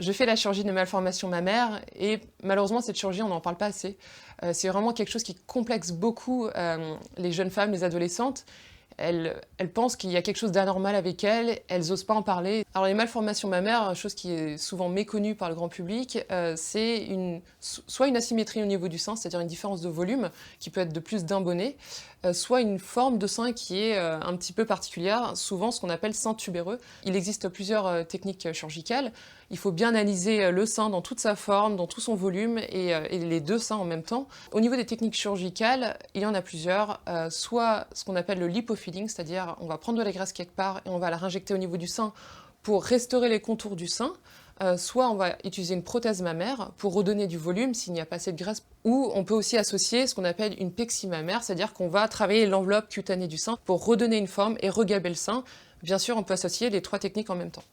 Je fais la chirurgie de malformation mammaire et malheureusement cette chirurgie on n'en parle pas assez. C'est vraiment quelque chose qui complexe beaucoup les jeunes femmes, les adolescentes. Elles pensent qu'il y a quelque chose d'anormal avec elles n'osent pas en parler. Alors les malformations mammaires, chose qui est souvent méconnue par le grand public, c'est soit une asymétrie au niveau du sein, c'est-à-dire une différence de volume qui peut être de plus d'un bonnet, soit une forme de sein qui est un petit peu particulière, souvent ce qu'on appelle sein tubéreux. Il existe plusieurs techniques chirurgicales. Il faut bien analyser le sein dans toute sa forme, dans tout son volume et les deux seins en même temps. Au niveau des techniques chirurgicales, il y en a plusieurs. Soit ce qu'on appelle le lipofilling, c'est-à-dire on va prendre de la graisse quelque part et on va la réinjecter au niveau du sein pour restaurer les contours du sein. Soit on va utiliser une prothèse mammaire pour redonner du volume s'il n'y a pas assez de graisse. Ou on peut aussi associer ce qu'on appelle une pexie mammaire, c'est-à-dire qu'on va travailler l'enveloppe cutanée du sein pour redonner une forme et regaber le sein. Bien sûr, on peut associer les trois techniques en même temps.